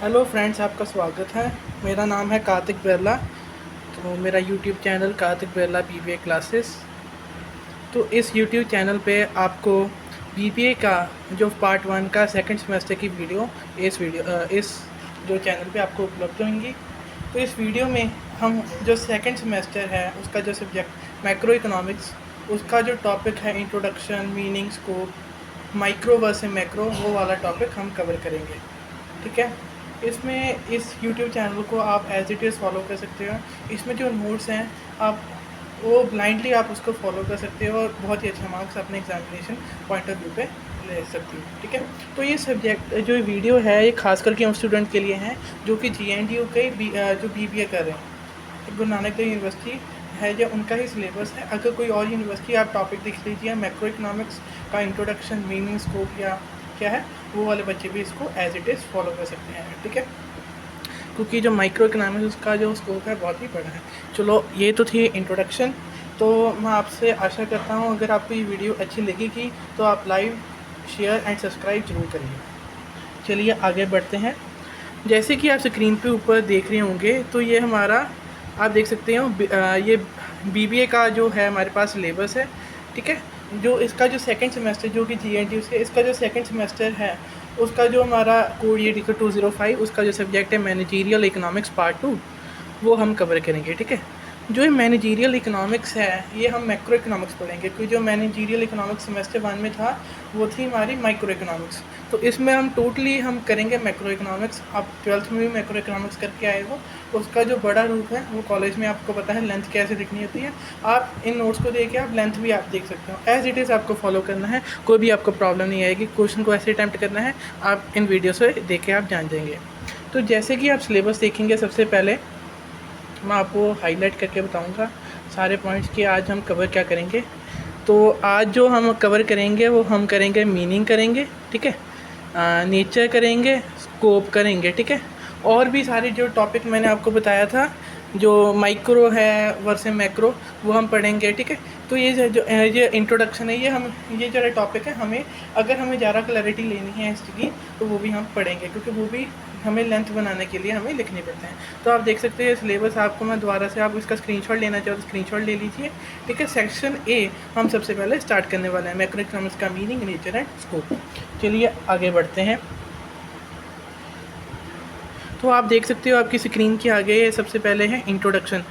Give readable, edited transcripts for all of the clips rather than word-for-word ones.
Hello friends, आपका स्वागत है। मेरा नाम है कार्तिक बिरला। तो मेरा YouTube channel Kartik Birla BBA classes. तो इस यूट्यूब चैनल पे आपको बीबीए का जो पार्ट 1 का सेकंड सेमेस्टर की वीडियो इस जो चैनल पे आपको उपलब्ध होंगी। तो इस वीडियो में हम जो सेकंड सेमेस्टर है उसका जो सब्जेक्ट मैक्रो इकोनॉमिक्स, उसका जो टॉपिक है introduction, meaning, scope, micro versus macro, वो वाला टॉपिक हम कवर करेंगे। ठीक है। इसमें इस यूट्यूब चैनल को आप एज इट इज़ फॉलो कर सकते हो। इसमें जो नोट्स हैं आप वो ब्लाइंडली आप उसको फॉलो कर सकते हो और बहुत ही अच्छा मार्क्स अपने एग्जामिनेशन पॉइंट ऑफ व्यू पे ले सकती हो। ठीक है। तो ये सब्जेक्ट जो वीडियो है ये खास करके उन स्टूडेंट के लिए हैं जो कि GNDU के जो BBA कर रहे हैं। गुरु नानक देव यूनिवर्सिटी है जो उनका ही सिलेबस है। अगर कोई और यूनिवर्सिटी आप टॉपिक देख लीजिए मैक्रो इकोनॉमिक्स का इंट्रोडक्शन, मीनिंग, स्कोप या क्या है, वो वाले बच्चे भी इसको एज इट इज़ फॉलो कर सकते हैं। ठीक है। क्योंकि जो माइक्रो इकोनॉमिक्स का जो स्कोप है बहुत ही बड़ा है। चलो, ये तो थी इंट्रोडक्शन। तो मैं आपसे आशा करता हूँ अगर आपको ये वीडियो अच्छी लगेगी तो आप लाइक, शेयर एंड सब्सक्राइब जरूर करिए। चलिए आगे बढ़ते हैं। जैसे कि आप स्क्रीन पे ऊपर देख रहे होंगे तो ये हमारा, आप देख सकते हो ये BBA का जो है हमारे पास सिलेबस है। ठीक है। जो इसका जो सेकंड सेमेस्टर जो कि GNDU से इसका जो सेकंड सेमेस्टर है उसका जो हमारा कोड ये लिखा 205, उसका जो सब्जेक्ट है मैनेजरियल इकोनॉमिक्स पार्ट 2, वो हम कवर करेंगे। ठीक है। जो ये मैनेजरियल इकोनॉमिक्स है ये हम मैक्रो इकोनॉमिक्स पढ़ेंगे, क्योंकि जो मैनेजरियल इकोनॉमिक्स सेमेस्टर 1 में था वो थी हमारी माइक्रो इकोनॉमिक्स। तो इसमें हम टोटली हम करेंगे मैक्रो इकोनॉमिक्स। आप 12th में भी मैक्रो इकोनॉमिक्स करके आए हो। उसका जो बड़ा रूप है वो कॉलेज में आपको पता है लेंथ कैसे लिखनी होती है। आप इन नोट्स को देख के आप लेंथ भी आप देख सकते हो। एज इट इज़ आपको फॉलो करना है, कोई भी आपको प्रॉब्लम नहीं आएगी। क्वेश्चन को ऐसे अटैम्प्ट करना है, आप इन वीडियो से देख के आप जान जाएंगे। तो जैसे कि आप सिलेबस देखेंगे, सबसे पहले मैं आपको हाईलाइट करके बताऊंगा सारे पॉइंट्स कि आज हम कवर क्या करेंगे। तो आज जो हम कवर करेंगे वो हम करेंगे मीनिंग करेंगे। ठीक है। नेचर करेंगे, स्कोप करेंगे। ठीक है। और भी सारे जो टॉपिक मैंने आपको बताया था, जो माइक्रो है वर्सेस मैक्रो, वो हम पढ़ेंगे। ठीक है। तो ये इंट्रोडक्शन है, ये जो टॉपिक है, हमें अगर हमें ज़्यादा क्लैरिटी लेनी है इसकी तो वो भी हम पढ़ेंगे, क्योंकि वो भी हमें लेंथ बनाने के लिए हमें लिखने पड़ते हैं। तो आप देख सकते हैं सिलेबस, आपको मैं दोबारा से, आप इसका स्क्रीनशॉट लेना चाहो तो स्क्रीनशॉट ले लीजिए। ठीक है। सेक्शन ए हम सबसे पहले स्टार्ट करने वाले हैं, मैक्रो इकोनॉमिक्स का मीनिंग, नेचर एंड स्कोप। चलिए आगे बढ़ते हैं। तो आप देख सकते हो आपकी स्क्रीन के आगे सबसे पहले है इंट्रोडक्शन।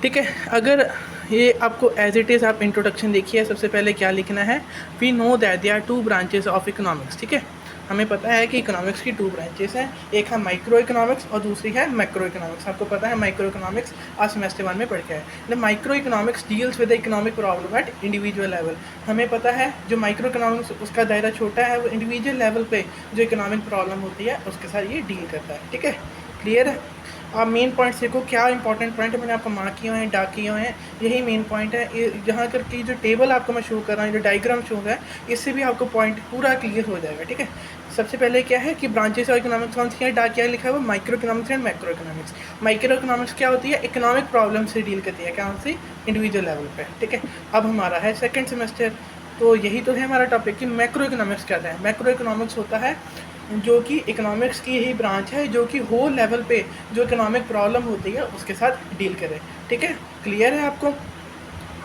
ठीक है। अगर ये आपको एज इट इज़ आप इंट्रोडक्शन देखिए, सबसे पहले क्या लिखना है, we know that there are 2 branches of economics. ठीक है। हमें पता है कि इकोनॉमिक्स की 2 ब्रांचेस हैं, एक है माइक्रो इकोनॉमिक्स और दूसरी है मैक्रो इकोनॉमिक्स। आपको पता है माइक्रो इकोनॉमिक्स आज सेमेस्टर 1 में पढ़ के है। The micro economics deals with the economic problem at individual level. हमें पता है जो माइक्रो इकोनॉमिक्स उसका दायरा छोटा है, वो इंडिविजुअल लेवल पे जो इकोनॉमिक प्रॉब्लम होती है उसके साथ ये डील करता है। ठीक है। क्लियर है। आप मेन पॉइंट्स देखो, क्या इंपॉर्टेंट पॉइंट मैंने आपको मार्क किए हैं, डार्क किए हुए हैं, यही मेन पॉइंट है। यहाँ करके जो टेबल आपको मैं शो कर रहा हूँ, जो डायग्राम शो है, इससे भी आपको पॉइंट पूरा क्लियर हो जाएगा। ठीक है। सबसे पहले क्या है कि ब्रांचेस ऑफ इकोनॉमिक्स कौन सी है, डार्क क्या लिखा है, वो micro economics and macro economics. Micro economics क्या होती है, इकोनॉमिक प्रॉब्लम से डील करती है, क्या सी इंडिविजुअल लेवल पे। ठीक है। अब हमारा है सेकेंड सेमेस्टर, तो यही तो है हमारा टॉपिक कि मैक्रो इकोनॉमिक्स क्या है। मैक्रो इकोनॉमिक्स होता है जो कि इकोनॉमिक्स की ही ब्रांच है जो कि होल लेवल पे जो इकोनॉमिक प्रॉब्लम होती है उसके साथ डील करे। ठीक है। क्लियर है आपको।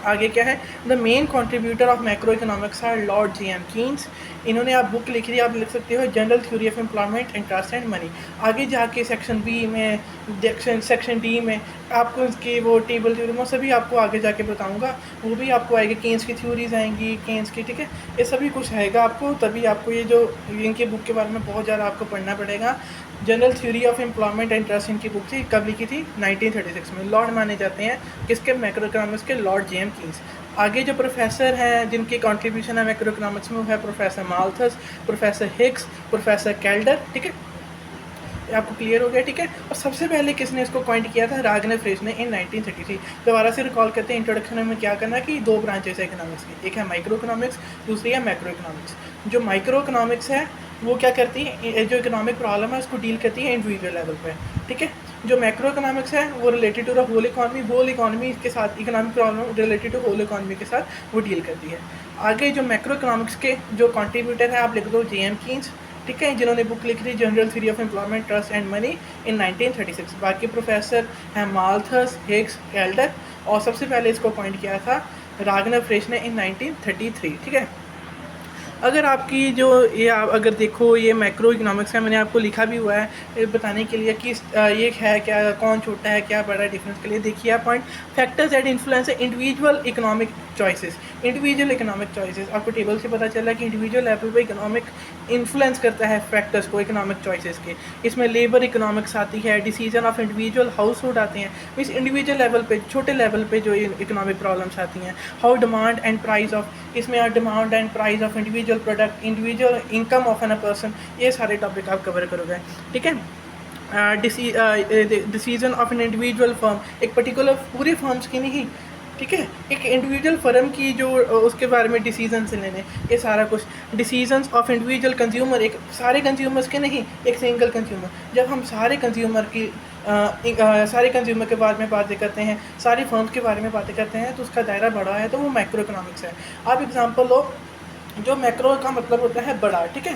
आगे क्या है, the main contributor of macro economics are Lord J.M. Keynes. इन्होंने आप बुक लिखी थी, आप लिख सकते हो general theory of employment, interest and money. आगे जाके सेक्शन बी में, सेक्शन डी में आपको इसकी वो टेबल थ्योरी वो सभी आपको आगे जाके बताऊंगा, वो भी आपको आएगी, केन्स की थ्योरीज आएंगी, केन्स की। ठीक है। ये सभी कुछ आएगा आपको, तभी आपको ये जो इनके बुक के बारे में बहुत ज़्यादा आपको पढ़ना पड़ेगा। General theory of employment and trust इनकी बुक थी, कब लिखी थी, 1936 में। लॉर्ड माने जाते हैं किसके, मैक्रो इकोनॉमिक्स के, लॉर्ड J.M. कीन्स। आगे जो प्रोफेसर हैं जिनकी कंट्रीब्यूशन है मैक्रो इकोनॉमिक्स में, वो है professor Malthus, professor Higgs, professor Calder. ठीक है। ये आपको क्लियर हो गया। ठीक है। और सबसे पहले किसने इसको पॉइंट किया था, रागनर फ्रेश ने इन 1933। दोबारा से रिकॉल करते हैं, इंट्रोडक्शन में क्या करना है कि 2 ब्रांचेस है इकोनॉमिक्स की, एक है माइक्रो इकोनॉमिक्स, दूसरी है मैक्रो इकोनॉमिक्स। जो माइक्रो इकोनॉमिक्स है वो क्या करती है, जो इकोनॉमिक प्रॉब्लम है उसको डील करती है इंडिविजुअल लेवल पे। ठीक है। जो मैक्रो इकोनॉमिक्स है वो related to the whole economy, whole economy के साथ, economic problem related to whole economy के साथ वो डील करती है। आगे जो मैक्रो इकोनॉमिक्स के जो कंट्रीब्यूटर है आप लिख दो J.M. कीन्स, ठीक है, जिन्होंने बुक लिखी थी general theory of employment, trust and money in 1936। बाकी प्रोफेसर हैं माल्थस, हिग्स, कैल्डर, और सबसे पहले इसको अपॉइंट किया था रागनर फ्रेश ने इन 1933। ठीक है, अगर आपकी जो ये आप अगर देखो ये मैक्रो इकोनॉमिक्स का मैंने आपको लिखा भी हुआ है ये बताने के लिए कि ये है क्या, कौन छोटा है क्या बड़ा डिफरेंस के लिए। देखिए आप point, factors that influence individual economic choices. Individual economic choices आपको टेबल से पता चला कि इंडिविजुअल लेवल पे इकोनॉमिक इन्फ्लुएंस करता है फैक्टर्स को इकोनॉमिक चॉइसेस के। इसमें लेबर इकोनॉमिक्स आती है, decision of individual house hold आते हैं, मीन्स इंडिविजुअल लेवल पे छोटे लेवल पे जो इकोनॉमिक प्रॉब्लम्स आती हैं। How demand and price of, इसमें आप demand and price of individual product, individual income of an a person, ये सारे टॉपिक आप कवर करोगे। ठीक है, decision of an individual firm, एक पर्टिकुलर पूरी फर्म्स की नहीं, ठीक है, एक इंडिविजुअल फर्म की जो उसके बारे में डिसीजन से लेने, ये सारा कुछ। डिसीजंस ऑफ इंडिविजुअल कंज्यूमर, एक सारे कंज्यूमर्स के नहीं, एक सिंगल कंज्यूमर। जब हम सारे कंज्यूमर की सारे कंज्यूमर के बारे में बातें करते हैं, सारी फर्म्स के बारे में बातें करते हैं, तो उसका दायरा बड़ा है, तो वो मैक्रो इकोनॉमिक्स है। आप एग्जांपल लो, जो मैक्रो का मतलब होता है बड़ा, ठीक है।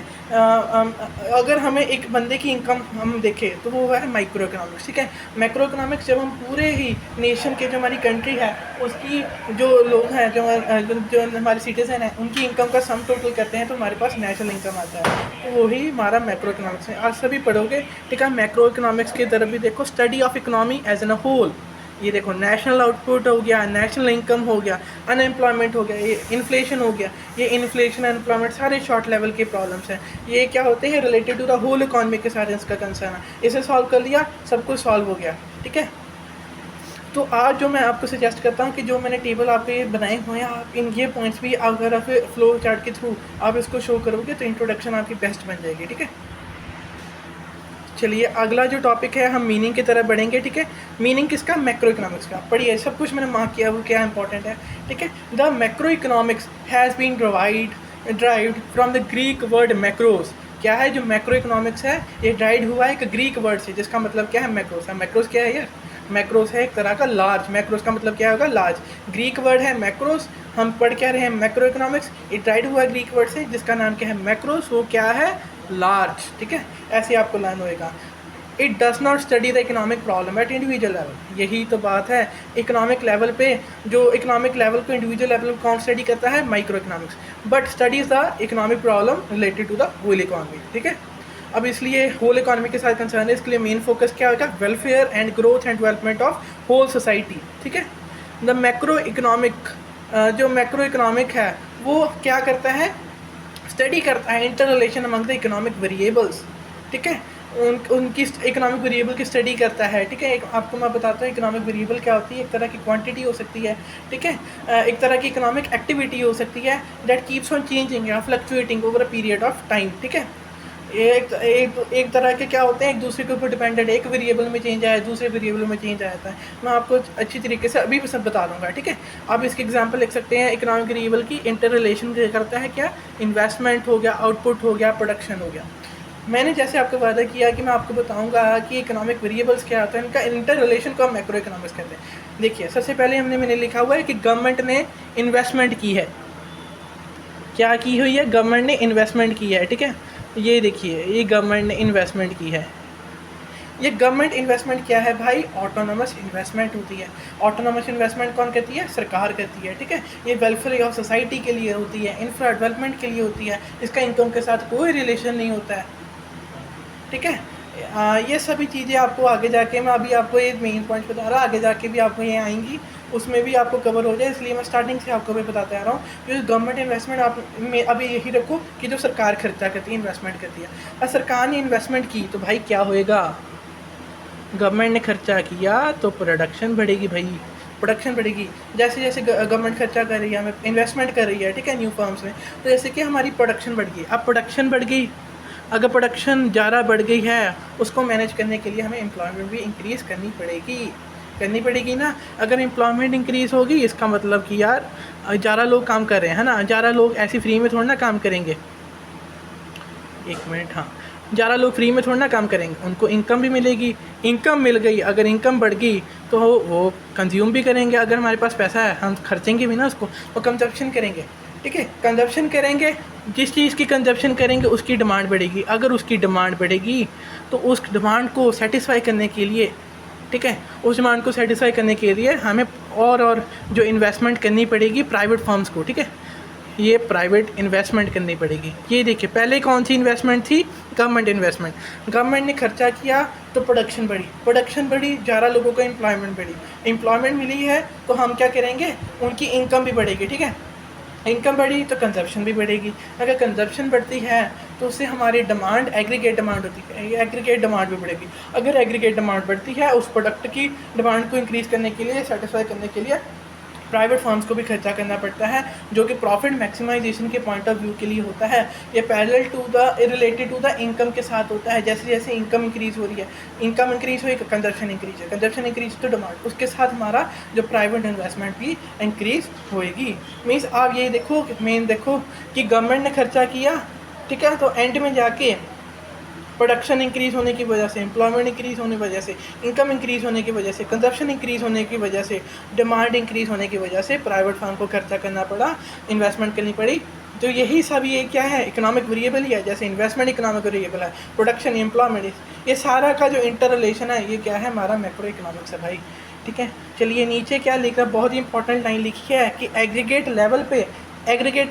अगर हमें एक बंदे की इनकम हम देखें तो वो है माइक्रो इकोनॉमिक्स, ठीक है। मैक्रो इकोनॉमिक्स जब हम पूरे ही नेशन के, जो हमारी कंट्री है उसकी जो लोग हैं, जो हमारे सिटीज़न हैं, उनकी इनकम का सम टोटल करते हैं तो हमारे पास नेशनल इनकम आता है, तो वही हमारा मैक्रो इकोनॉमिक्स है। आज सभी पढ़ोगे, ठीक है। मैक्रो इकोनॉमिक्स की तरफ भी देखो, study of economy as an a whole, ये देखो नेशनल आउटपुट हो गया, नेशनल इनकम हो गया, अनएम्प्लॉयमेंट हो गया, ये इन्फ्लेशन हो गया। ये इन्फ्लेशन अनएम्प्लॉयमेंट सारे शॉर्ट लेवल के प्रॉब्लम्स हैं, ये क्या होते हैं related to the whole economy के साथ इसका कंसर्न है। इसे सॉल्व कर लिया, सब कुछ सॉल्व हो गया, ठीक है। तो आज जो मैं आपको सजेस्ट करता हूँ कि जो मैंने टेबल आपके बनाए हुए हैं, आप इन ये पॉइंट्स भी अगर आप फ्लो चार्ट के थ्रू आप इसको शो करोगे तो इंट्रोडक्शन आपकी बेस्ट बन जाएगी, ठीक है। चलिए अगला जो टॉपिक है, हम मीनिंग की तरफ बढ़ेंगे, ठीक है। मीनिंग किसका? मैक्रो इकोनॉमिक्स का। पढ़िए, सब कुछ मैंने मार्क किया वो क्या इंपॉर्टेंट है, ठीक है। The macro economics has been derived from the Greek word macros. क्या है जो मैक्रो इकोनॉमिक्स है, ये ड्राइव हुआ है एक ग्रीक वर्ड से, जिसका मतलब क्या है? मैक्रोस है। मैक्रोस क्या है यार? मैक्रोस है एक तरह का लार्ज। मैक्रोस का मतलब क्या होगा? लार्ज। ग्रीक वर्ड है मैक्रोस, हम पढ़ क्या रहे हैं? Macro economics. ये ड्राइव हुआ है ग्रीक वर्ड से, जिसका नाम क्या है? मैक्रोस। वो क्या है? लार्ज, ठीक है। ऐसे आपको लर्न होएगा। It does not study the economic problem at individual level. यही तो बात है, इकोनॉमिक लेवल पे जो इकोनॉमिक लेवल को इंडिविजुअल लेवल को कौन स्टडी करता है? Micro economics. But studies the economic problem related to the whole economy, ठीक है। अब इसलिए होल इकोनॉमी के साथ कंसर्न है, इसके लिए मेन फोकस क्या होगा? Welfare and growth and development of whole society, ठीक है। द मैक्रो इकोनॉमिक, जो मैक्रो इकोनॉमिक है वो क्या करता है? स्टडी करता है inter relation among the economic variables, ठीक है। उनकी इकोनॉमिक वेरिएबल की स्टडी करता है, ठीक है। एक आपको मैं बताता हूँ इकोनॉमिक वेरिएबल क्या होती है। एक तरह की क्वांटिटी हो सकती है, ठीक है। एक तरह की इकोनॉमिक एक्टिविटी हो सकती है दैट कीप्स ऑन चेंजिंग या fluctuating over a period of time, ठीक है। एक तरह के क्या होते हैं, एक दूसरे के ऊपर डिपेंडेंट। एक वेरिएबल में चेंज आया, दूसरे वेरिएबल में चेंज आ जाता है। मैं आपको अच्छी तरीके से अभी भी सब बता दूंगा, ठीक है। आप इसके एग्जांपल लिख सकते हैं। इकोनॉमिक वेरिएबल की इंटर रिलेशन करता है क्या? इन्वेस्टमेंट हो गया, आउटपुट हो गया, प्रोडक्शन हो गया। मैंने जैसे आपको वादा किया कि मैं आपको बताऊंगा कि इकोनॉमिक वेरिएबल्स क्या होता है, इनका इंटर रिलेशन को हम मैक्रो इकोनॉमिक्स कहते हैं। देखिए सबसे पहले मैंने लिखा हुआ है कि गवर्नमेंट ने इन्वेस्टमेंट की है। क्या की हुई है? गवर्नमेंट ने इन्वेस्टमेंट की है, ठीक है। ये देखिए, ये गवर्नमेंट ने इन्वेस्टमेंट की है। ये गवर्नमेंट इन्वेस्टमेंट क्या है भाई? ऑटोनोमस इन्वेस्टमेंट होती है। ऑटोनोमस इन्वेस्टमेंट कौन करती है? सरकार करती है, ठीक है। ये वेलफेयर ऑफ सोसाइटी के लिए होती है, इंफ्रा डेवलपमेंट के लिए होती है। इसका इनकम के साथ कोई रिलेशन नहीं होता है, ठीक है। ये सभी चीज़ें आपको आगे जाके, मैं अभी आपको ये मेन पॉइंट बता रहा, आगे जाके भी आपको ये आएंगी, उसमें भी आपको कवर हो जाए, इसलिए मैं स्टार्टिंग से आपको भी बताते आ रहा हूँ। जो गवर्नमेंट इन्वेस्टमेंट आप में अभी यही रखो कि जो सरकार खर्चा करती है, इन्वेस्टमेंट करती है। और सरकार ने इन्वेस्टमेंट की तो भाई क्या होएगा? गवर्नमेंट ने खर्चा किया तो प्रोडक्शन बढ़ेगी भाई, प्रोडक्शन बढ़ेगी। जैसे जैसे गवर्नमेंट खर्चा कर रही है, हमें इन्वेस्टमेंट कर रही है, ठीक है, न्यू फर्म्स में, तो जैसे कि हमारी प्रोडक्शन बढ़ गई। अब प्रोडक्शन बढ़ गई, अगर प्रोडक्शन ज़्यादा बढ़ गई है, उसको मैनेज करने के लिए हमें एम्प्लॉयमेंट भी इंक्रीज़ करनी पड़ेगी ना। अगर एम्प्लॉयमेंट इंक्रीज़ होगी, इसका मतलब कि यार ज़्यादा लोग काम कर रहे हैं, है ना। ज़्यादा लोग ऐसे फ्री में थोड़ा ना काम करेंगे। एक मिनट, हाँ, ज़्यादा लोग फ्री में थोड़ा ना काम करेंगे, उनको इनकम भी मिलेगी। इनकम मिल गई, अगर इनकम बढ़ गई तो वो कंज्यूम भी करेंगे। अगर हमारे पास पैसा है, हम खर्चेंगे भी ना उसको, वो कंजप्शन करेंगे, ठीक है। कंजप्शन करेंगे, जिस चीज़ की कंजप्शन करेंगे उसकी डिमांड बढ़ेगी। अगर उसकी डिमांड बढ़ेगी तो उस डिमांड को सेटिस्फाई करने के लिए, ठीक है, उस डिमांड को सेटिस्फाई करने के लिए हमें और जो इन्वेस्टमेंट करनी पड़ेगी प्राइवेट फर्म्स को, ठीक है, ये प्राइवेट इन्वेस्टमेंट करनी पड़ेगी। ये देखिए पहले कौन सी इन्वेस्टमेंट थी, गवर्नमेंट इन्वेस्टमेंट। गवर्नमेंट ने खर्चा किया तो प्रोडक्शन बढ़ी, प्रोडक्शन बढ़ी, ज़्यादा लोगों को एम्प्लॉयमेंट बढ़ी, एम्प्लॉयमेंट मिली है तो हम क्या करेंगे, उनकी इनकम भी बढ़ेगी, ठीक है। इनकम बढ़ी तो कंजप्शन भी बढ़ेगी। अगर कंजप्शन बढ़ती है तो उससे हमारी डिमांड, एग्रीगेट डिमांड होती है, ये एग्रीगेट डिमांड भी बढ़ेगी। अगर एग्रीगेट डिमांड बढ़ती है, उस प्रोडक्ट की डिमांड को इंक्रीज़ करने के लिए, सेटिस्फाई करने के लिए प्राइवेट फर्म्स को भी खर्चा करना पड़ता है, जो कि प्रॉफिट मैक्सिमाइजेशन के पॉइंट ऑफ व्यू के लिए होता है। ये parallel to the related to the income के साथ होता है। जैसे जैसे इनकम इंक्रीज़ हो रही है, इनकम इंक्रीज़ हुई, कंजप्शन इंक्रीज है, कंजप्शन इंक्रीज तो डिमांड, उसके साथ हमारा जो प्राइवेट इन्वेस्टमेंट भी इंक्रीज़ होएगी। मीन्स आप ये देखो, मेन देखो कि गवर्नमेंट ने खर्चा किया, ठीक है, तो एंड में जाके प्रोडक्शन इंक्रीज़ होने की वजह से, एम्प्लॉयमेंट इंक्रीज़ होने की वजह से, इनकम इंक्रीज़ होने की वजह से, कंजप्शन इंक्रीज़ होने की वजह से, डिमांड इंक्रीज़ होने की वजह से प्राइवेट फर्म को खर्चा करना पड़ा, इन्वेस्टमेंट करनी पड़ी। तो यही सब ये क्या है, इकोनॉमिक वेरिएबल ही है। जैसे इन्वेस्टमेंट इकोनॉमिक वेरिएबल है, प्रोडक्शन, एम्प्लॉयमेंट, ये सारा का जो इंटर रिलेशन है, ये क्या है, हमारा मैक्रो इकोनॉमिक्स है भाई, ठीक है। चलिए नीचे क्या लिख रहा है, बहुत ही इंपॉर्टेंट लाइन लिखी है कि एग्रीगेट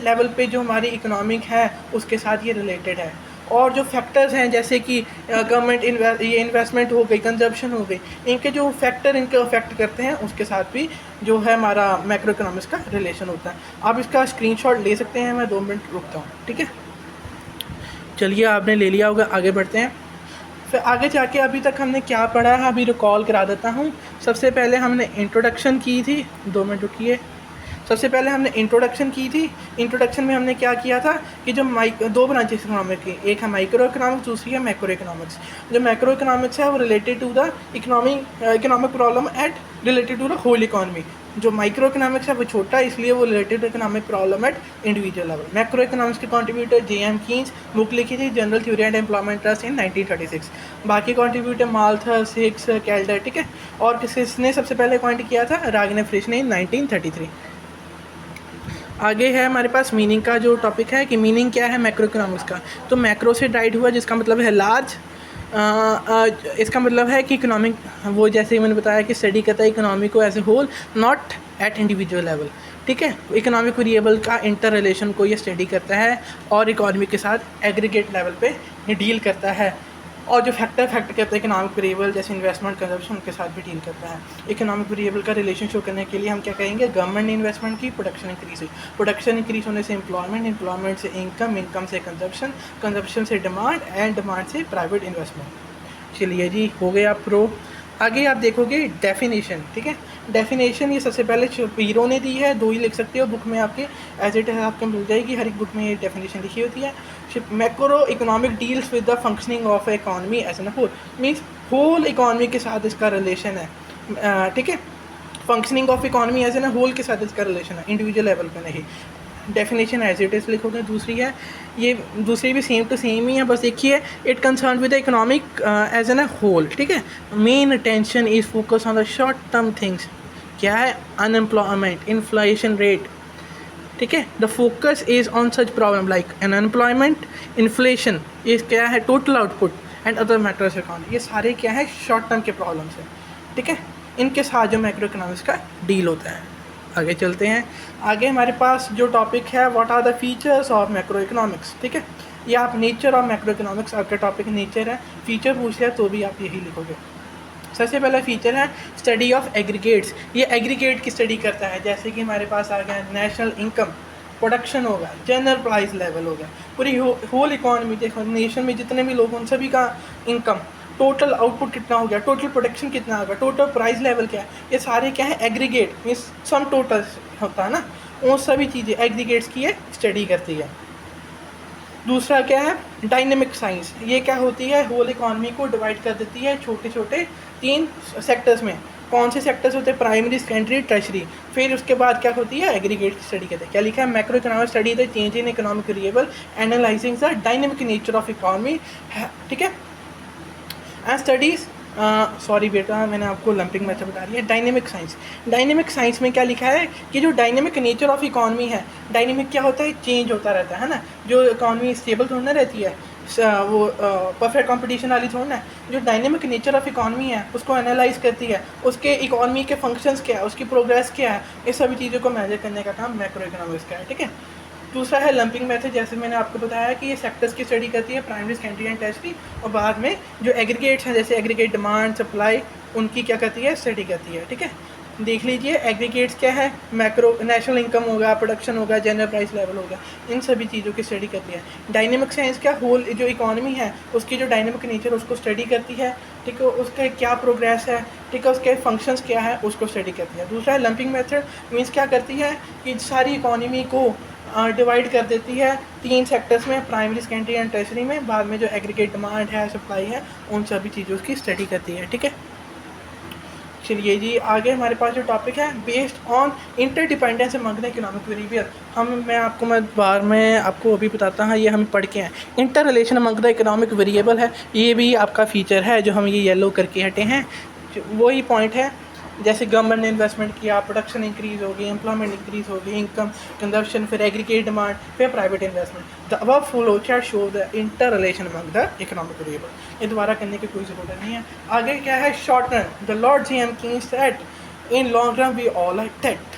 लेवल पे जो हमारी इकोनॉमिक है उसके साथ ये रिलेटेड है। और जो फैक्टर्स हैं, जैसे कि गवर्नमेंट ये इन्वेस्टमेंट हो गई, कंजप्शन हो गई, इनके जो फैक्टर इनके अफेक्ट करते हैं, उसके साथ भी जो है हमारा मैक्रो इकोनॉमिक्स का रिलेशन होता है। आप इसका स्क्रीनशॉट ले सकते हैं, मैं 2 मिनट रुकता हूँ, ठीक है। चलिए आपने ले लिया होगा, आगे बढ़ते हैं। फिर आगे जाके अभी तक हमने क्या पढ़ा है, अभी रिकॉल करा देता हूँ। सबसे पहले हमने इंट्रोडक्शन की थी, 2 मिनट रुकिए। सबसे पहले हमने इंट्रोडक्शन की थी। इंट्रोडक्शन में हमने क्या किया था कि जो दो ब्रांचेस इकोनॉमिक की, एक है माइक्रो इकोनॉमिक्स, दूसरी है मैक्रो इकोनॉमिक्स। जो मैक्रो इकोनॉमिक्स है वो related to the economic problem at related to the whole economy. जो माइक्रो इकोनॉमिक्स है वो छोटा, इसलिए वो related to economic problem at individual level. Macro economics के कंट्रीब्यूटर जे.एम. कीन्स, बुक लिखी थी general theory and employment trust in 1936। बाकी कंट्रीब्यूटर माल्थस, हिक्स, कैल्डर, ठीक है। और किसने सबसे पहले अपॉइंट किया था, रागने फ्रिश ने, 1933। आगे है हमारे पास मीनिंग का जो टॉपिक है कि मीनिंग क्या है मैक्रो इकोनॉमिक्स का। तो मैक्रो से डाइड हुआ, जिसका मतलब है लार्ज। इसका मतलब है कि इकोनॉमिक, वो जैसे मैंने बताया कि स्टडी करता है इकोनॉमी को as a whole, not at individual level, ठीक है। इकोनॉमिक वेरिएबल का इंटर रिलेशन को ये स्टडी करता है और इकोनॉमी के साथ एग्रीगेट लेवल पे ये डील करता है। और जो फैक्टर करते हैं इकोनॉमिक वेरिएबल, जैसे इन्वेस्टमेंट, कंजप्शन, उनके साथ भी डील करता है। इकोनॉमिक वेरिएबल का रिलेशन शो करने के लिए हम क्या कहेंगे, गवर्नमेंट ने इन्वेस्टमेंट की, प्रोडक्शन इंक्रीज हुई, प्रोडक्शन इंक्रीज होने से एम्प्लॉयमेंट, एम्प्लॉयमेंट से इनकम, इनकम से कंजप्शन, कंजप्शन से डिमांड एंड डिमांड से प्राइवेट इन्वेस्टमेंट। चलिए जी, हो गया प्रो। आगे आप देखोगे डेफिनेशन, ठीक है। डेफिनेशन ये सबसे पहले हीरो ने दी है, 2 ही लिख सकते हो बुक में, आपके एज इट है आपको मिल जाएगी, हर एक बुक में ये डेफिनेशन लिखी होती है। Macro economic deals with the functioning of economy as an whole, means whole economy के साथ इसका रिलेशन है, ठीक है। Functioning of economy as an whole के साथ इसका रिलेशन है, इंडिविजुअल लेवल पे नहीं। डेफिनेशन एज इट इज़ लिखोगे। दूसरी है, ये दूसरी भी सेम टू सेम ही है, बस देखिए it concern with the economic as an whole, ठीक है। Main attention is focus on the short term things. क्या है, अनएम्प्लॉयमेंट, इन्फ्लेशन रेट, ठीक है। The focus is on such problem like unemployment, inflation, ये क्या है, total output and other matters economy. ये सारे क्या है, शॉर्ट टर्म के प्रॉब्लम्स हैं, ठीक है। इनके साथ जो मैक्रो इकोनॉमिक्स का डील होता है। आगे चलते हैं। आगे हमारे पास जो टॉपिक है, what are the features of macro economics, ठीक है। ये आप नेचर ऑफ मैक्रो इकोनॉमिक्स, आपका टॉपिक नेचर है, फीचर पूछ लिया तो भी आप यही लिखोगे। सबसे पहला फीचर है स्टडी ऑफ एग्रीगेट्स। ये एग्रीगेट की स्टडी करता है, जैसे कि हमारे पास आ गया नेशनल इनकम, प्रोडक्शन होगा, जनरल प्राइस लेवल हो गया, पूरी होल इकॉनमी, देखो नेशन में जितने भी लोग, उन सभी का इनकम, टोटल आउटपुट कितना हो गया, टोटल प्रोडक्शन कितना होगा, टोटल प्राइस लेवल क्या है, ये सारे क्या है, एग्रीगेट मीन्स सम टोटल होता है ना, वो सभी चीज़ें एग्रीगेट्स की ये स्टडी करती है। दूसरा क्या है, डायनेमिक साइंस। ये क्या होती है, होल इकॉनमी को डिवाइड कर देती है छोटे छोटे 3 सेक्टर्स में। कौन से सेक्टर्स होते हैं, प्राइमरी, सेकेंडरी, टर्शरी। फिर उसके बाद क्या होती है, एग्रीगेट की स्टडी करते हैं। क्या लिखा है, macro economic study the change in economic variable analysing the dynamic nature of economy, ठीक है, एंड स्टडीज सॉरी बेटा, मैंने आपको लंपिंग मेथड बता दिया। डायनेमिक साइंस, डायनेमिक साइंस में क्या लिखा है कि जो डायनेमिक नेचर ऑफ इकॉनमी है, डायनेमिक क्या होता है, चेंज होता रहता है ना। जो इकॉनमी स्टेबल थोड़ी ना रहती है, वो परफेक्ट कंपटीशन वाली थोड़ी ना। जो डायनेमिक नेचर ऑफ इकॉनमी है उसको एनालाइज करती है, उसके इकॉनमी के फंक्शंस क्या है, उसकी प्रोग्रेस क्या है, इस सभी चीज़ों को मेजर करने का काम मैक्रो इकोनॉमिक्स का है, ठीक है। दूसरा है लंपिंग मेथड, जैसे मैंने आपको बताया कि ये सेक्टर्स की स्टडी करती है, प्राइमरी, सेकेंडरी एंड टर्शरी, और बाद में जो एग्रीगेट्स हैं जैसे एग्रीगेट डिमांड, सप्लाई, उनकी क्या करती है, स्टडी करती है, ठीक है। देख लीजिए एग्रीगेट्स क्या है, मैक्रो नेशनल इनकम होगा, प्रोडक्शन होगा, जनरल प्राइस लेवल होगा, इन सभी चीज़ों की स्टडी करती है। डायनेमिक साइंस क्या, होल जो इकॉनमी है उसकी जो डायनेमिक नेचर उसको स्टडी करती है, ठीक है, उसका क्या प्रोग्रेस है, ठीक है, उसके फंक्शंस क्या है उसको स्टडी करती है। दूसरा है लंपिंग मेथड, मीन्स क्या करती है कि सारी इकॉनमी को डिवाइड कर देती है 3 सेक्टर्स में, प्राइमरी, सेकेंडरी एंड टर्शरी में, बाद में जो एग्रीगेट डिमांड है, सप्लाई है, उन सभी चीज़ों की स्टडी करती है, ठीक है। चलिए जी, आगे हमारे पास जो टॉपिक है, based on interdependence among the economic variable. मैं बार में आपको अभी बताता हूँ, ये हम पढ़ के हैं। Inter relation among the economic variable है, ये भी आपका फीचर है जो हम ये येलो करके हटे हैं, वही पॉइंट है। जैसे गवर्नमेंट ने इन्वेस्टमेंट किया, प्रोडक्शन इंक्रीज़ होगी, एम्प्लॉयमेंट इंक्रीज़ होगी, इनकम, कंजप्शन, फिर एग्रीगेट डिमांड, फिर private investment. The above flow chart show the inter relation among the economic variable. ये दोबारा करने की कोई ज़रूरत नहीं है। आगे क्या है, short run, the Lord GM king said in long run we all are dead.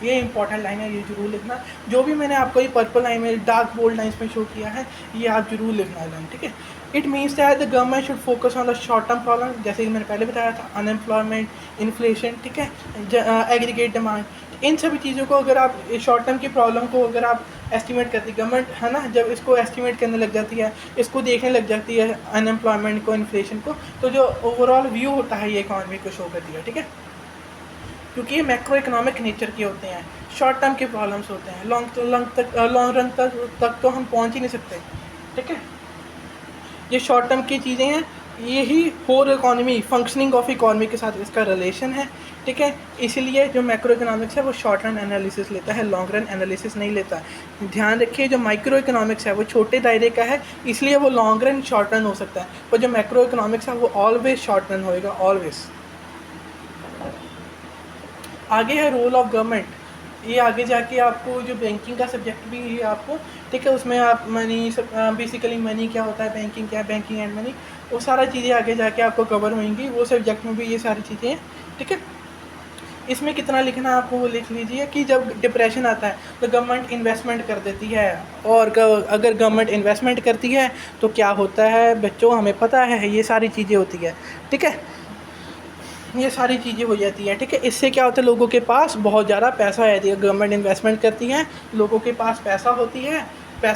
ये इंपॉर्टेंट लाइन है, ये जरूर लिखना। जो भी मैंने आपको ये पर्पल लाइन में, डार्क बोल्ड लाइन्स में शो किया है, ये आप जरूर लिखना है लाइन, ठीक है। It means that the government should focus on the short term problem, जैसे कि मैंने पहले बताया था, अनएम्प्लॉयमेंट, इन्फ्लेशन, ठीक है, एग्रीगेट डिमांड, इन सभी चीज़ों को अगर आप शॉर्ट टर्म की प्रॉब्लम को अगर आप एस्टिमेट करती, गवर्नमेंट है ना, जब इसको एस्टिमेट करने लग जाती है, इसको देखने लग जाती है, अनएम्प्लॉयमेंट को, इन्फ्लेशन को, तो जो ओवरऑल व्यू होता है ये इकॉनमी को शो करती है, ठीक है। क्योंकि ये मैक्रो इकोनॉमिक नेचर के होते हैं, शॉर्ट टर्म के प्रॉब्लम्स होते हैं, लॉन्ग रन तक तो हम पहुंच ही नहीं सकते, ठीक है। ये शॉर्ट टर्म की चीज़ें हैं, यही whole economy, functioning of economy के साथ इसका रिलेशन है, ठीक है। इसीलिए जो मैक्रो इकोनॉमिक्स है वो शॉर्ट रन एनालिसिस लेता है, लॉन्ग रन एनालिसिस नहीं लेता। ध्यान रखिए, जो माइक्रो इकोनॉमिक्स है वो छोटे दायरे का है, इसलिए वो लॉन्ग रन, शॉर्ट रन हो सकता है, पर जो मैक्रो इकोनॉमिक्स है वो ऑलवेज शॉर्ट रन होएगा, ऑलवेज। आगे है रोल ऑफ गवर्नमेंट। ये आगे जाके आपको जो बैंकिंग का सब्जेक्ट भी है आपको, ठीक है, उसमें आप मनी, बेसिकली मनी क्या होता है, बैंकिंग क्या है, बैंकिंग एंड मनी, वो सारा चीज़ें आगे जाके आपको कवर होंगी, वो सब्जेक्ट में भी ये सारी चीज़ें हैं, ठीक है। इसमें कितना लिखना है आपको वो लिख लीजिए कि जब डिप्रेशन आता है तो गवर्नमेंट इन्वेस्टमेंट कर देती है, और अगर गवर्नमेंट इन्वेस्टमेंट करती है तो क्या होता है बच्चों, हमें पता है ये सारी चीज़ें होती है, ठीक है, ये सारी चीज़ें हो जाती हैं, ठीक है। इससे क्या होता है, लोगों के पास बहुत ज़्यादा पैसा आ जाती है, गवर्नमेंट इन्वेस्टमेंट करती है, लोगों के पास पैसा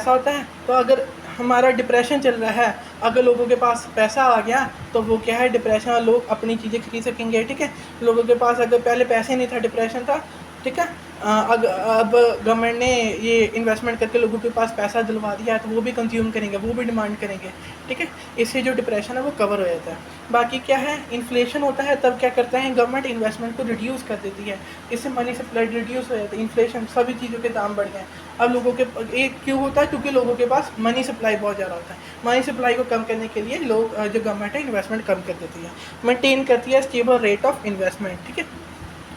होता है, तो अगर हमारा डिप्रेशन चल रहा है, अगर लोगों के पास पैसा आ गया तो वो क्या है, डिप्रेशन, लोग अपनी चीज़ें खरीद सकेंगे, ठीक है। लोगों के पास अगर पहले पैसे नहीं था, डिप्रेशन था, ठीक है, अब गवर्नमेंट ने ये इन्वेस्टमेंट करके लोगों के पास पैसा दिलवा दिया है, तो वो भी कंज्यूम करेंगे, वो भी डिमांड करेंगे, ठीक है। इससे जो डिप्रेशन है वो कवर हो जाता है। बाकी क्या है, इन्फ्लेशन होता है, तब क्या करता है गवर्नमेंट, इन्वेस्टमेंट को रिड्यूस कर देती है, इससे मनी सप्लाई रिड्यूस हो जाता है, इन्फ्लेशन, सभी चीज़ों के दाम बढ़ गए। अब लोगों के एक क्यों होता है, क्योंकि लोगों के पास मनी सप्लाई बहुत ज़्यादा होता है। मनी सप्लाई को कम करने के लिए लोग, जो गवर्नमेंट है, इन्वेस्टमेंट कम कर देती है, मेंटेन करती है स्टेबल रेट ऑफ इन्वेस्टमेंट, ठीक है।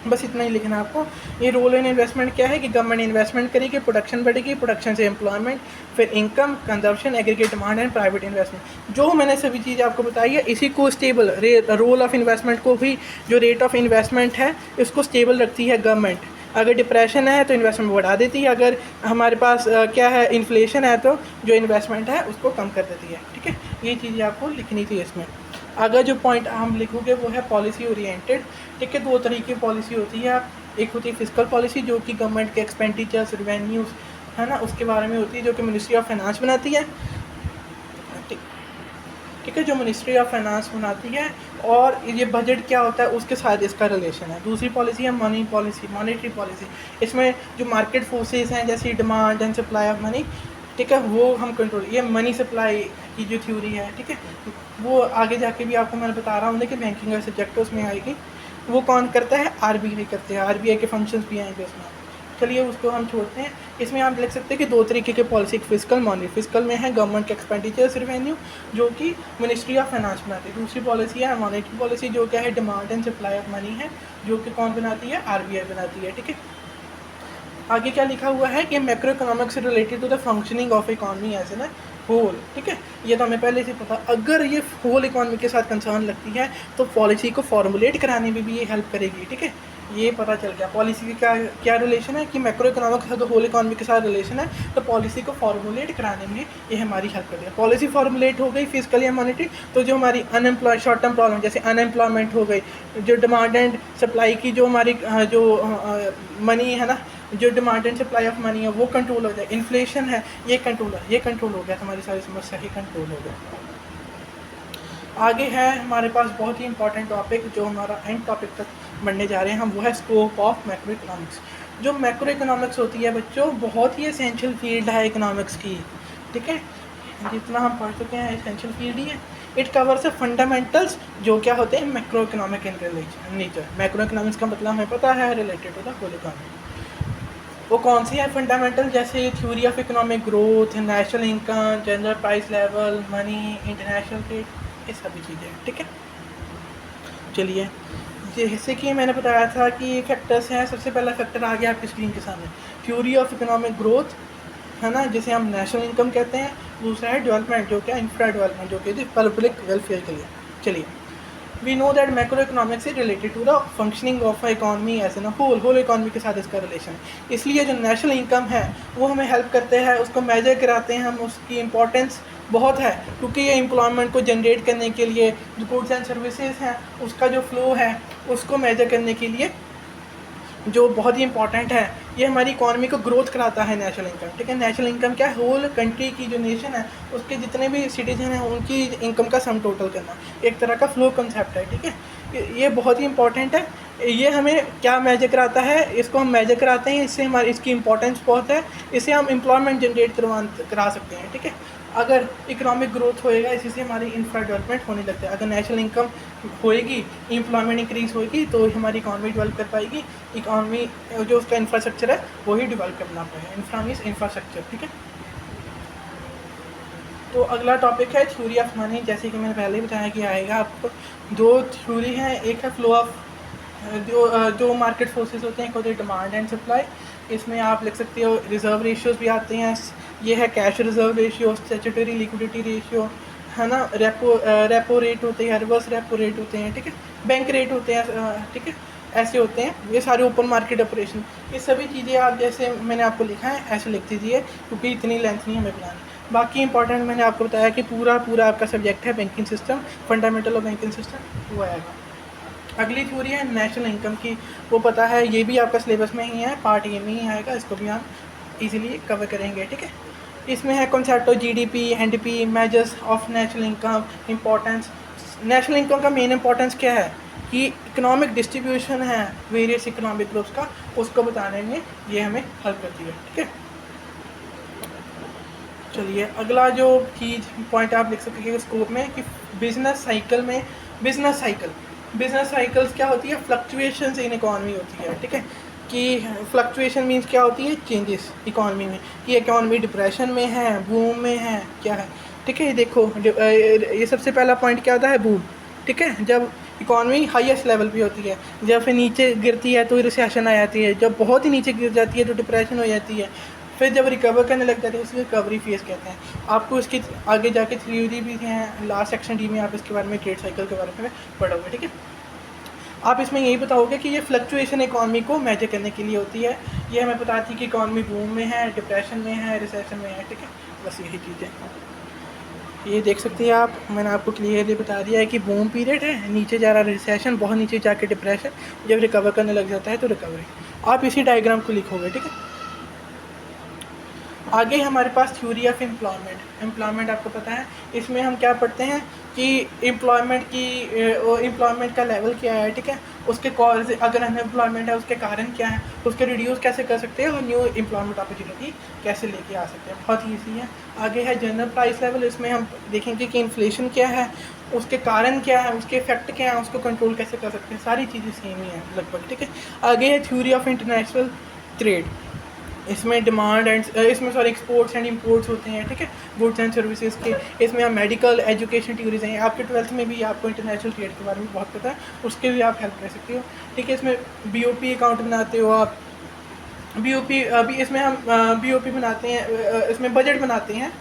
बस इतना ही लिखना आपको। ये रोल इन इन्वेस्टमेंट क्या है कि गवर्नमेंट इन्वेस्टमेंट करेगी, प्रोडक्शन बढ़ेगी, प्रोडक्शन से एम्प्लॉयमेंट, फिर income, consumption, aggregate demand and private investment. जो मैंने सभी चीज़ आपको बताई है, इसी को स्टेबल रोल ऑफ इन्वेस्टमेंट को भी, जो रेट ऑफ इन्वेस्टमेंट है इसको स्टेबल रखती है गवर्नमेंट। अगर डिप्रेशन है तो इन्वेस्टमेंट बढ़ा देती है, अगर हमारे पास क्या है, इन्फ्लेशन है, तो जो इन्वेस्टमेंट है उसको कम कर देती है, ठीक है। ये चीज़ें आपको लिखनी थी इसमें। अगर जो पॉइंट हम लिखोगे वो है पॉलिसी ओरिएंटेड, ठीक है। 2 तरह की पॉलिसी होती है, एक होती है फिजिकल पॉलिसी जो कि गवर्नमेंट के एक्सपेंडिचर्स, रिवेन्यूज़ है ना, उसके बारे में होती है, जो कि मिनिस्ट्री ऑफ फाइनेंस बनाती है, ठीक है, जो मिनिस्ट्री ऑफ फाइनेंस बनाती है, और ये बजट क्या होता है उसके साथ इसका रिलेशन है। दूसरी पॉलिसी है मनी पॉलिसी, मॉनेटरी पॉलिसी। इसमें जो मार्केट फोर्सेस हैं जैसे demand and supply of money, ठीक है, वो हम कंट्रोल, ये मनी सप्लाई की जो थ्योरी है, ठीक है, वो आगे जाके भी आपको मैं बता रहा हूँ कि बैंकिंग का सब्जेक्ट उसमें आएगी। वो कौन करता है, आरबीआई करते हैं, आरबीआई के फंक्शंस भी आएंगे उसमें, चलिए उसको हम छोड़ते हैं। इसमें आप लिख सकते हैं कि दो तरीके के पॉलिसी, फिजिकल मॉनिटरी। फिजिकल में है गवर्नमेंट के एक्सपेंडिचर्स रेवेन्यू जो कि मिनिस्ट्री ऑफ फाइनेंस बनाती है। दूसरी पॉलिसी है मॉनेटरी पॉलिसी जो क्या है demand and supply of money है, जो कि कौन बनाती है, आरबीआई बनाती है। ठीक है, आगे क्या लिखा हुआ है कि मैक्रो इकोनॉमिक्स से related to the functioning of economy as an whole. ठीक है, ये तो हमें पहले से पता। अगर ये होल इकॉनमी के साथ कंसर्न लगती है तो पॉलिसी को फॉर्मुलेट कराने में भी ये हेल्प करेगी। ठीक है, ये पता चल गया पॉलिसी का क्या रिलेशन है कि मैक्रो इकोनॉमिक्स का तो होल इकॉनमी के साथ रिलेशन है, तो पॉलिसी को फॉर्मुलेट कराने में ये हमारी हेल्प कर देगा। पॉलिसी फॉर्मुलेट हो गई फिजिकल या मॉनेटरी, तो जो हमारी अनएम्प्लॉय शॉर्ट टर्म प्रॉब्लम जैसे अनएम्प्लॉयमेंट हो गई, जो डिमांड एंड सप्लाई की जो हमारी जो मनी है ना, जो demand and supply of money है वो कंट्रोल हो जाए। इन्फ्लेशन है ये कंट्रोल हो गया, हमारी सारी समस्या ही कंट्रोल हो गया। आगे है हमारे पास बहुत ही इंपॉर्टेंट टॉपिक जो हमारा एंड टॉपिक तक बढ़ने जा रहे हैं हम, वो है स्कोप ऑफ मैक्रो इकोनॉमिक्स। जो मैक्रो इकोनॉमिक्स होती है बच्चों बहुत ही एसेंशियल फील्ड है इकोनॉमिक्स की। ठीक है, जितना हम पढ़ चुके हैं एसेंशियल फील्ड ही है। इट कवर्स फंडामेंटल्स जो क्या होते हैं macro economic in nature. Macro economics का मतलब हमें पता है related to the whole economy. वो कौन सी है फंडामेंटल, जैसे theory of economic growth, national income, general price level, money, international trade, ये सभी चीज़ें। ठीक है, चलिए जैसे कि मैंने बताया था कि फैक्टर्स हैं। सबसे पहला फैक्टर आ गया आपकी स्क्रीन के सामने, थ्योरी ऑफ इकोनॉमिक ग्रोथ है ना, जिसे हम नेशनल इनकम कहते हैं। दूसरा है डेवलपमेंट जो क्या इंफ्रा डेवलपमेंट जो कि पब्लिक वेलफेयर के लिए। चलिए we know that macro economics is related to the functioning of economy as an whole economy के साथ इसका रिलेशन है। इसलिए जो नेशनल इनकम है वो हमें हेल्प करते हैं, उसको मेजर कराते हैं हम, उसकी इंपॉर्टेंस बहुत है क्योंकि ये एम्प्लॉयमेंट को जनरेट करने के लिए, जो गुड्स एंड सर्विसेज हैं उसका जो फ्लो है उसको मेजर करने के लिए जो बहुत ही इंपॉर्टेंट है। ये हमारी इकॉनमी को ग्रोथ कराता है नेशनल इनकम। ठीक है, नेशनल इनकम क्या है, होल कंट्री की जो नेशन है उसके जितने भी सिटीजन हैं उनकी इनकम का सम टोटल करना, एक तरह का फ्लो कंसेप्ट है। ठीक है, ये बहुत ही इंपॉर्टेंट है। ये हमें क्या मेजर कराता है, इसको हम मेजर कराते हैं, इससे हमारी इसकी इंपॉर्टेंस बहुत है। इससे हम एम्प्लॉयमेंट जनरेट करा सकते हैं। ठीक है, अगर इकोनॉमिक ग्रोथ होएगा इसी से हमारी इंफ्रा डेवलपमेंट होने लगता है। अगर नेशनल इनकम होएगी, एम्प्लॉयमेंट इंक्रीज होएगी तो हमारी इकॉनमी डेवलप कर पाएगी। इकॉनमी जो उसका इंफ्रास्ट्रक्चर है वही डेवलप करना पाएगा। Infra means infrastructure. ठीक है, तो अगला टॉपिक है थ्योरी ऑफ मनी। जैसे कि मैंने पहले ही बताया कि आएगा आपको। दो थ्योरी हैं, एक है फ्लो ऑफ जो मार्केट फोर्सेस होते हैं, एक होते हैं डिमांड एंड सप्लाई। इसमें आप लिख सकते हो रिजर्व रेशियोज भी आते हैं। ये है cash reserve ratio, statutory liquidity ratio है ना, रेपो रेट होते हैं, रिवर्स रेपो रेट होते हैं। ठीक है, बैंक रेट होते हैं। ठीक है, ऐसे होते हैं ये सारे ओपन मार्केट ऑपरेशन। ये सभी चीज़ें आप जैसे मैंने आपको लिखा है ऐसे लिख दीजिए क्योंकि इतनी लेंथ नहीं हमें बनानी। बाकी इंपॉर्टेंट मैंने आपको बताया कि पूरा आपका सब्जेक्ट है banking system, fundamental of banking system, वो आएगा। अगली थ्योरी है नेशनल इनकम की, वो पता है ये भी आपका सिलेबस में ही है, पार्ट ए में ही आएगा, इसको भी हम इजीली कवर करेंगे। ठीक है, इसमें है concept of GDP, NDP, measures of national income, importance. National income का मेन इंपॉर्टेंस क्या है कि इकोनॉमिक डिस्ट्रीब्यूशन है वेरियस इकोनॉमिक ग्रुप्स का, उसको बताने में ये हमें हेल्प करती है। ठीक है, चलिए अगला जो चीज़ पॉइंट आप लिख सकते हैं स्कोप में कि बिजनेस साइकिल्स क्या होती है, फ्लक्चुएशंस इन इकॉनमी होती है। ठीक है, कि फ्लक्चुएशन मीन्स क्या होती है, चेंजेस इकॉनमी में, कि इकॉनमी डिप्रेशन में है, बूम में है, क्या है। ठीक है, ये देखो ये सबसे पहला पॉइंट क्या होता है, बूम। ठीक है, जब इकॉनमी हाईएस्ट लेवल पे होती है, जब फिर नीचे गिरती है तो रिसेशन आ जाती है, जब बहुत ही नीचे गिर जाती है तो डिप्रेशन हो जाती है, फिर जब रिकवर करने लग जाती है उसको रिकवरी फेज कहते हैं। आपको इसकी आगे जाके थ्योरी भी हैं, लास्ट सेक्शन डी में आप इसके बारे में ट्रेड साइकिल के बारे में पढ़ोगे। ठीक है, आप इसमें यही बताओगे कि ये फ्लक्चुएशन इकॉनमी को मेजर करने के लिए होती है। ये हमें बताती है कि इकॉनमी बूम में है, डिप्रेशन में है, रिसेशन में है। ठीक है, बस यही चीज़ें ये देख सकते हैं आप, मैंने आपको क्लियरली बता दिया है कि बूम पीरियड है, नीचे जा रहा रिसेशन, बहुत नीचे जाके डिप्रेशन, जब रिकवर करने लग जाता है तो रिकवरी। आप इसी डायग्राम को लिखोगे। ठीक है, आगे हमारे पास थ्योरी ऑफ एम्प्लॉयमेंट आपको पता है, इसमें हम क्या पढ़ते हैं कि एम्प्लॉयमेंट का लेवल क्या है। ठीक है, उसके कॉज, अगर अनएम्प्लॉयमेंट है उसके कारण क्या है, उसके रिड्यूस कैसे कर सकते हैं और न्यू एम्प्लॉयमेंट अपॉर्चुनिटी कैसे लेके आ सकते हैं, बहुत ईजी है। आगे है जनरल प्राइस लेवल, इसमें हम देखेंगे कि इन्फ्लेशन क्या है, उसके कारण क्या है, उसके इफेक्ट क्या है, उसको कंट्रोल कैसे कर सकते हैं, सारी चीज़ें सेम ही हैं लगभग। ठीक है, आगे है थ्योरी ऑफ इंटरनेशनल ट्रेड। इसमें demand and exports and imports होते हैं, ठीक है, गुड्स एंड सर्विसेज के। इसमें आप मेडिकल, एजुकेशन, टूरिज्म हैं, आपके 12th में भी आपको इंटरनेशनल ट्रेड के बारे में बहुत पता है, उसके भी आप हेल्प कर सकते हो, ठीक है। इसमें बीओपी अकाउंट बनाते हो आप, बीओपी अभी इसमें हम बीओपी बनाते हैं, इसमें बजट बनाते हैं,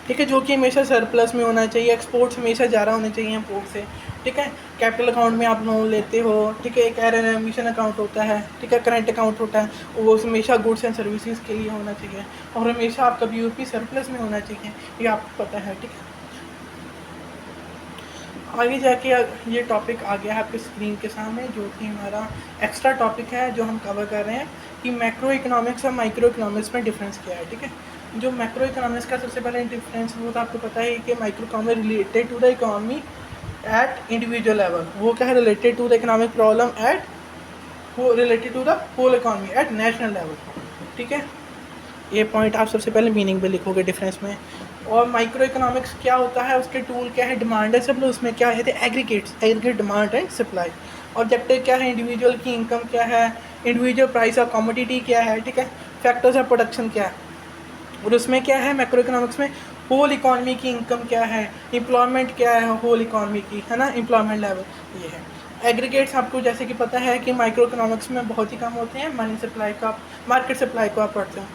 ठीक है, जो कि हमेशा सरप्लस में होना चाहिए, एक्सपोर्ट्स हमेशा ज़्यादा होने चाहिए इम्पोर्ट से, ठीक है। कैपिटल अकाउंट में आप लोन लेते हो, ठीक है, एक एरन एमिशन अकाउंट होता है, ठीक है, करंट अकाउंट होता है, वो हमेशा गुड्स एंड सर्विसेज के लिए होना चाहिए, और हमेशा आपका बीओपी सरप्लस में होना चाहिए, ये आपको पता है, ठीक है। आगे जाके ये टॉपिक आ गया है आपके स्क्रीन के सामने, जो कि हमारा एक्स्ट्रा टॉपिक है जो हम कवर कर रहे हैं कि मैक्रो इकोनॉमिक्स और माइक्रो इकोनॉमिक्स में डिफरेंस क्या है, ठीक है। जो मैक्रो इकोनॉमिक्स का सबसे पहले डिफरेंस वो तो आपको पता है कि micro economy related to the economy at individual level, वो क्या है, related to the economic problem at, वो related to the whole economy at national level, ठीक है। ये पॉइंट आप सबसे पहले मीनिंग में लिखोगे डिफरेंस में। और माइक्रो इकोनॉमिक्स क्या होता है, उसके टूल क्या है, डिमांड एंड सप्लाई, उसमें क्या है, aggregate demand and supply. Objective क्या है, इंडिविजुअल की इनकम क्या है, इंडिविजुअल प्राइस ऑफ कमोडिटी क्या है, ठीक है, फैक्टर्स ऑफ प्रोडक्शन क्या है। और उसमें क्या है मैक्रो इकोनॉमिक्स में, होल इकॉनमी की इनकम क्या है, एम्प्लॉयमेंट क्या है होल इकॉनमी की, है ना, एम्प्लॉयमेंट लेवल ये है। एग्रीगेट्स आपको जैसे कि पता है कि माइक्रो इकोनॉमिक्स में बहुत ही कम होते हैं, मनी सप्लाई का, मार्केट सप्लाई को आप पढ़ते हो,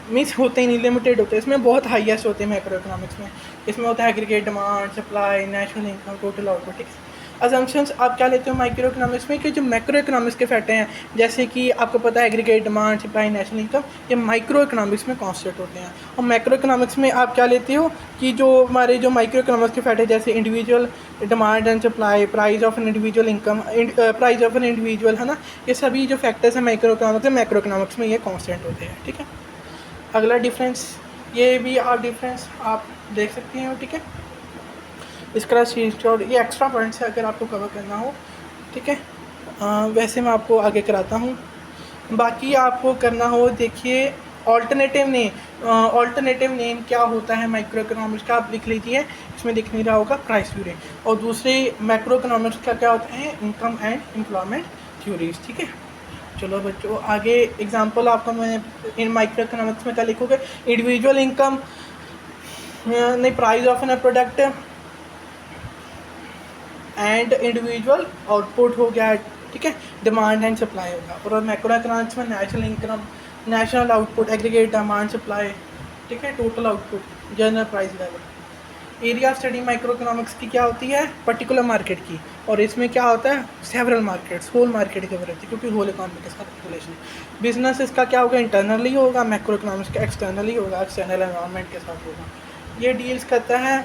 मीन्स होते ही नहीं, लिमिटेड होते हैं, इसमें बहुत हाईएस्ट होते हैं मैक्रो इकोनॉमिक्स में। इसमें होता है aggregate demand, supply, national income, total output, ठीक है। अजम्पशंस आप क्या लेते हो माइक्रो इकोनॉमिक्स में कि जो मैक्रो इकोनॉमिक्स के फैक्टर हैं, जैसे कि आपको पता है aggregate demand, supply, national income, ये माइक्रो इकोनॉमिक्स में कॉन्सेप्ट होते हैं। और मैक्रो इकोनॉमिक्स में आप क्या लेते हो कि जो हमारे जो माइक्रो इकोनॉमिक्स के फैक्टर जैसे individual demand and supply, price of an individual income, price of an individual, है ना, ये सभी जो फैक्टर्स हैं माइक्रो इकोनॉमिक्स में, मैक्रो इकोनॉमिक्स में ये कॉन्स्टेंट होते हैं, ठीक है। अगला डिफरेंस, ये भी आप डिफरेंस आप देख सकते हैं, ठीक है। इसका स्क्रीनशॉट, ये एक्स्ट्रा पॉइंट्स है अगर आपको कवर करना हो, ठीक है। वैसे मैं आपको आगे कराता हूँ, बाकी आपको करना हो, देखिए ऑल्टरनेटिव नेम क्या होता है माइक्रो इकोनॉमिक्स का, आप लिख लीजिए, इसमें दिख नहीं रहा होगा, प्राइस थ्योरी। और दूसरे मैक्रो इकोनॉमिक्स का क्या होता है, इनकम एंड एम्प्लॉयमेंट थ्योरीज, ठीक है। चलो बच्चों आगे एग्जांपल आपको मैं इन माइक्रो इकोनॉमिक्स में क्या लिखोगे, इंडिविजुअल इनकम, नहीं, price of an product and individual output हो गया, ठीक है, डिमांड एंड सप्लाई होगा। और मैक्रो इकोनॉमिक्स में national income, national output, aggregate demand supply, ठीक है, total output, general price level. Area of study micro economics की क्या होती है, पर्टिकुलर मार्केट की, और इसमें क्या होता है, several markets, whole market cover होती है, क्योंकि होल इकॉनमी के साथ रिलेशन। बिजनेस इसका क्या होगा, इंटरनली होगा, मैक्रो इकोनॉमिक्स का एक्सटर्नली होगा, एक्सटर्नल एनवायरनमेंट के साथ होगा। ये डील्स करता है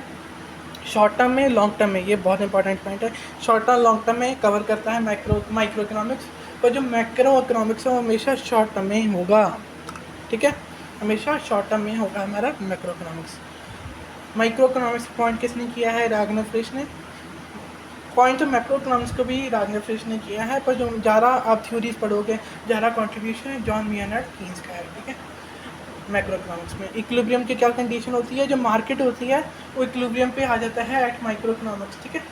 शॉर्ट टर्म में, लॉन्ग टर्म में, ये बहुत इंपॉर्टेंट पॉइंट है, शॉर्ट टर्म लॉन्ग टर्म में कवर करता है माइक्रो इकोनॉमिक्स। पर जो मैक्रो इकोनॉमिक्स है वो हमेशा शॉर्ट टर्म में ही होगा, ठीक है, हमेशा शॉर्ट टर्म में होगा हमारा macro economics. Micro economics point किसने किया है, रागनर फ्रिश ने। पॉइंट तो मैक्रो इकोनॉमिक्स को भी रागनर फ्रिश ने किया है, पर जो ज़्यादा आप थ्योरीज पढ़ोगे, ज़्यादा कॉन्ट्रीब्यूशन जॉन मियनर कीन्स का है, ठीक है। मैक्रो इकोनॉमिक्स में इक्विलिब्रियम की क्या कंडीशन होती है, जो मार्केट होती है वो इक्विलिब्रियम पे आ जाता है एट माइक्रो इकोनॉमिक्स, ठीक है।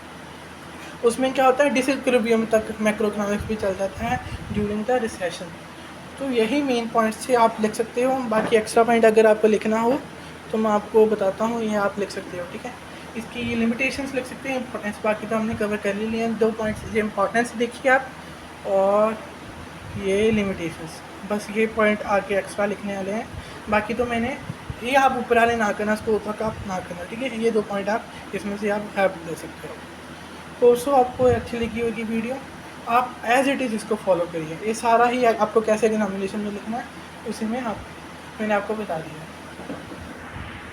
उसमें क्या होता है, डिसइक्विलिब्रियम तक मैक्रो इकोनॉमिक्स भी चल जाता है ड्यूरिंग द रिसेशन। तो यही मेन पॉइंट्स थे, आप लिख सकते हो। बाकी एक्स्ट्रा पॉइंट अगर आपको लिखना हो तो मैं आपको बताता हूँ, ये आप लिख सकते हो, ठीक है। इसकी लिमिटेशंस लिख सकते हैं, इंपॉर्टेंस बाकी तो हमने कवर कर ही लिए हैं। 2 पॉइंट्स, ये इंपॉर्टेंस देखिए आप, और ये लिमिटेशंस, बस ये पॉइंट आगे एक्स्ट्रा लिखने वाले हैं। बाकी तो मैंने ये, आप ऊपर वाले ना करना, इसको ऊपर का आप ना करना, ठीक है। ये 2 पॉइंट आप इसमें से आप हेल्प ले सकते हो। दोस्तों आपको अच्छी लगी होगी वीडियो, आप एज इट इज़ इसको फॉलो करिए। ये सारा ही आपको कैसे डिनोमिनेशन में लिखना है उसी में मैंने आपको बता दिया है।